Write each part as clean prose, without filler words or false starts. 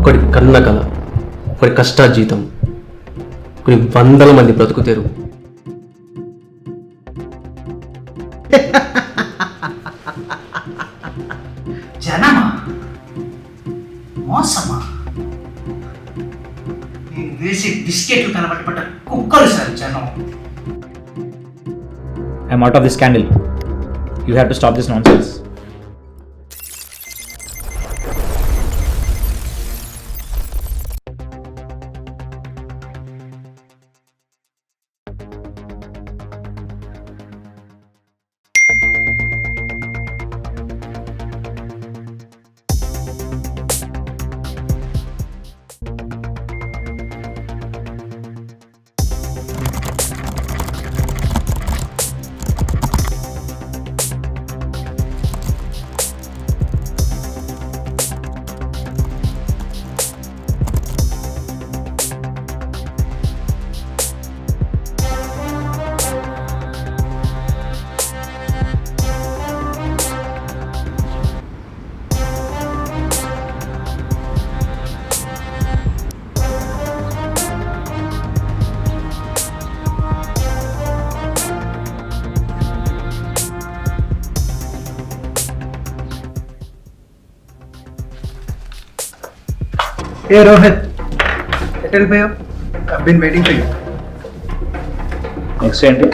ఒకటి కన్న కల, ఒకటి కష్టార్జితం, కొన్ని వందల మంది బ్రతుకు తెరువు. జనమా, మోసమా? నేను వేసి బిస్కెట్లు కనబడపడ్డ కుక్కలు సార్ జనం. I'm out of this candle. You have to stop this nonsense. Hey Rohit, tell me, I've been waiting for you. Next ఏంటి?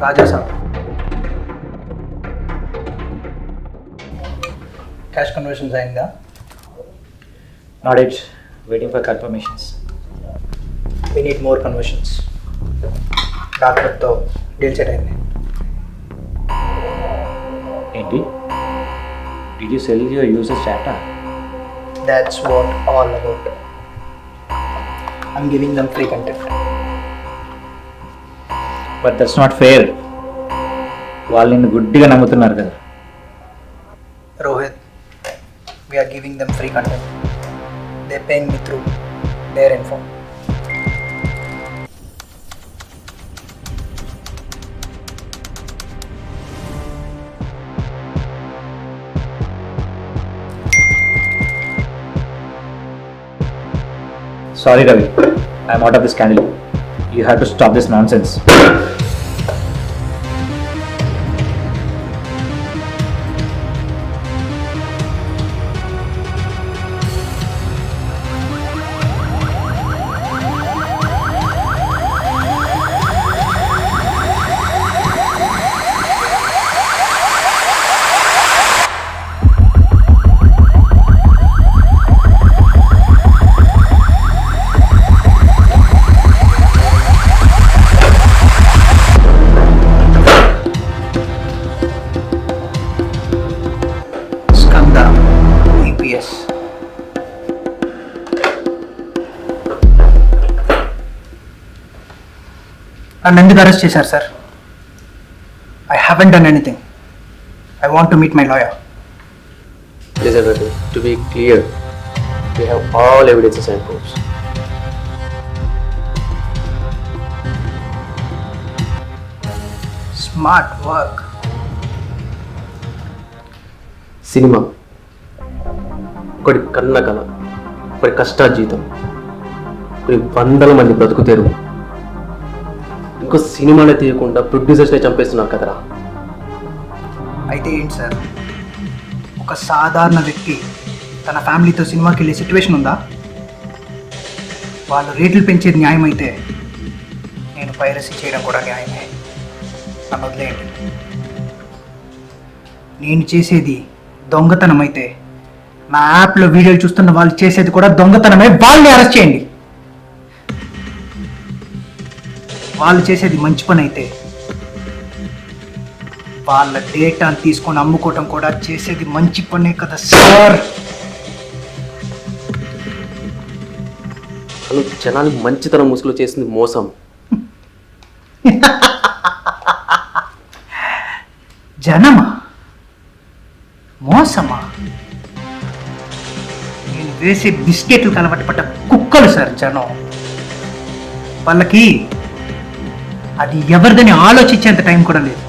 Raja sir. Cash conversions అయిందా? Not yet. Waiting for confirmations. We need more conversions. డాక్టర్తో deal set అయింది. ఏంటి? Did you sell your users data? That's what all about. I'm giving them free content. But that's not fair. వాళ్ళు నిన్ను గుడ్డిగా నమ్ముతున్నారు కదా. Rohit, we are giving them free content. They're paying me through their info. Sorry Ravi, I'm out of this candle. You have to stop this nonsense. Skanda, EPS. నన్ను ఎందుకు arrest చేశారు sir? I haven't done anything. I want to meet my lawyer. Listen, Ravi, to be clear, we have all evidences and proofs. Smart work. Cinema ఒకటి కన్న కల, ఒకటి కష్టార్జితం, కొన్ని వందల మంది బ్రతుకు తెరువు. ఇంకో సినిమానే తీయకుండా ప్రొడ్యూసర్స్నే చంపేస్తున్నారు కదరా. అయితే ఏంటి సార్, ఒక సాధారణ వ్యక్తి తన ఫ్యామిలీతో సినిమాకి వెళ్ళే సిచ్యువేషన్ ఉందా? వాళ్ళు రేట్లు పెంచేది న్యాయం అయితే నేను పైరసీ చేయడం కూడా న్యాయమే. నన్ను వదిలేయండి. నేను చేసేది దొంగతనం అయితే నా యాప్లో వీడియోలు చూస్తున్న వాళ్ళు చేసేది కూడా దొంగతనమే. వాళ్ళని అరెస్ట్ చేయండి. వాళ్ళు చేసేది మంచి పని అయితే వాళ్ళ డేటాను తీసుకొని అమ్ముకోవటం కూడా చేసేది మంచి పనే కదా సార్. అను జనానికి మంచితనం ముసుగులో చేసింది మోసం. జనమా, మోసమా? నేను వేసే బిస్కెట్లు కలబట్టపడ్డ కుక్కలు సార్ జనం. వాళ్ళకి అది ఎవరిదని ఆలోచించేంత టైం కూడా లేదు.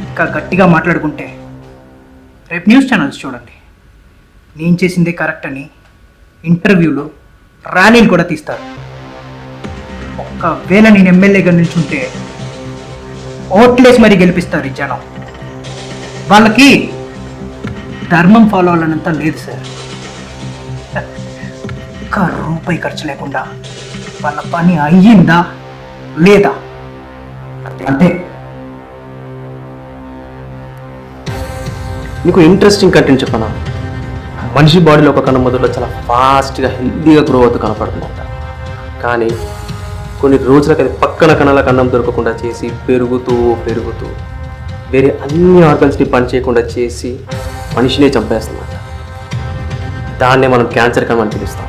ఇంకా గట్టిగా మాట్లాడుకుంటే రేపు న్యూస్ ఛానల్స్ చూడండి. నేను చేసిందే కరెక్ట్ అని ఇంటర్వ్యూలు ర్యాలీలు కూడా తీస్తారు. ఒక్కవేళ నేను ఎమ్మెల్యేగా నిల్చుంటే ఓట్లేసి మరీ గెలిపిస్తారు ఈ జనం. వాళ్ళకి ధర్మం ఫాలో అవ్వాలనంత లేదు సార్. ఒక్క రూపాయి ఖర్చు లేకుండా వాళ్ళ పని అయ్యిందా లేదా అంతే. నీకు ఇంట్రెస్టింగ్ కంటెంట్ చెప్పనా? మనిషి బాడీలో ఒక కన్ను మొదట్లో చాలా ఫాస్ట్గా హెల్తీగా గ్రో అవుతూ కనపడుతుందంట. కానీ కొన్ని రోజులకు అది పక్కన కణాల కన్నం దొరకకుండా చేసి పెరుగుతూ పెరుగుతూ వేరే అన్ని ఆర్గన్స్ని పని చేయకుండా చేసి మనిషినే చంపేస్తుందంట. దాన్నే మనం క్యాన్సర్ కణం అని పిలుస్తాం.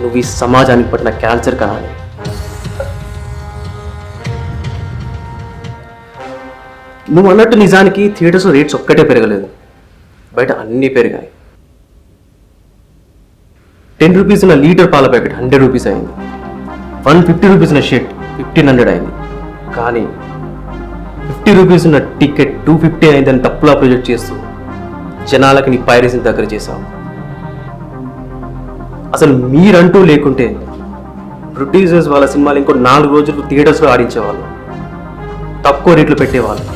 నువ్వు ఈ సమాజానికి పట్టిన క్యాన్సర్ కణాన్ని. నువ్వు అన్నట్టు నిజానికి థియేటర్స్లో రేట్స్ ఒక్కటే పెరగలేదు, బయట అన్నీ పెరిగాయి. 10 రూపీస్ ఉన్న లీటర్ పాల ప్యాకెట్ 100 రూపీస్ అయింది. 150 రూపీస్ ఉన్న షర్ట్ 1500 అయింది. కానీ 50 రూపీస్ ఉన్న టికెట్ 250 అయిందని తప్పులా ప్రొజెక్ట్ చేస్తూ జనాలకి నీ పైరసీని దగ్గర చేశావు. అసలు మీరంటూ లేకుంటే ప్రొడ్యూసర్స్ వాళ్ళ సినిమాలు ఇంకో 4 రోజులు థియేటర్స్లో ఆడించేవాళ్ళు, తక్కువ రేట్లు పెట్టేవాళ్ళు.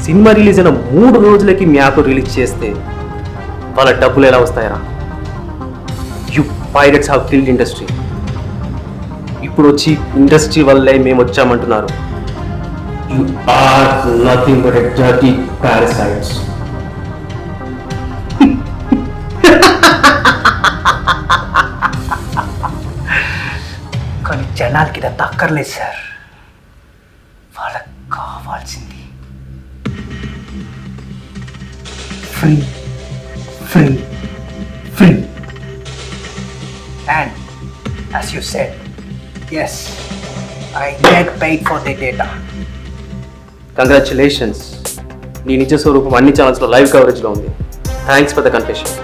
సినిమా రిలీజ్ అయిన 3 రోజులకి మీ యాప్ రిలీజ్ చేస్తే వాళ్ళ డబ్బులు ఎలా వస్తాయరా? You pirates have killed industry. ఇప్పుడు వచ్చి ఇండస్ట్రీ వల్లే మేము వచ్చామంటున్నారు. You are nothing but a dirty parasites. కానీ జనాలకి ఇదంతా అక్కర్లేదు సార్. వాళ్ళకి కావాల్సింది free free free. And as you said, yes, I get paid for the data. Congratulations, నీ నిజ స్వరూపం అన్ని ఛానల్స్లో లైవ్ కవరేజ్లో ఉంది. Thanks for the confession.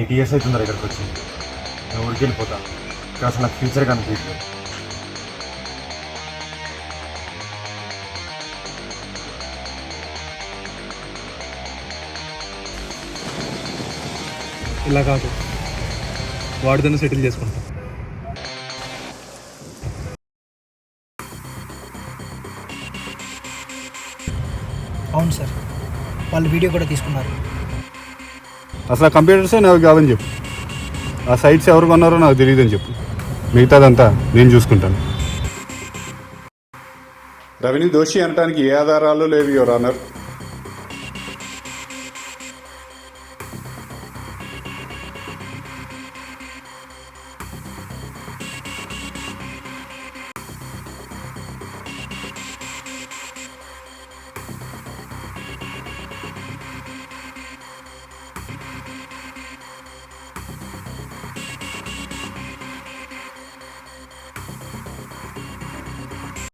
ATS అవుతుందా ఇక్కడికి వచ్చి? నేను ఊరికి వెళ్ళిపోతాను. ఇక్కడ అసలు నాకు ఫ్యూచర్ కనిపించలేదు. ఇలా కాదు, వాడితోనే సెటిల్ చేసుకుంటా. అవును సార్, వాళ్ళు వీడియో కూడా తీసుకున్నారు. అసలు ఆ కంప్యూటర్సే నాకు కాదని చెప్పు. ఆ సైట్స్ ఎవరు కొన్నారో నాకు తెలియదని చెప్పు. మిగతాదంతా నేను చూసుకుంటాను. రెవెన్యూ దోషి అనడానికి ఏ ఆధారాలు లేవు యువర్ ఆనర్.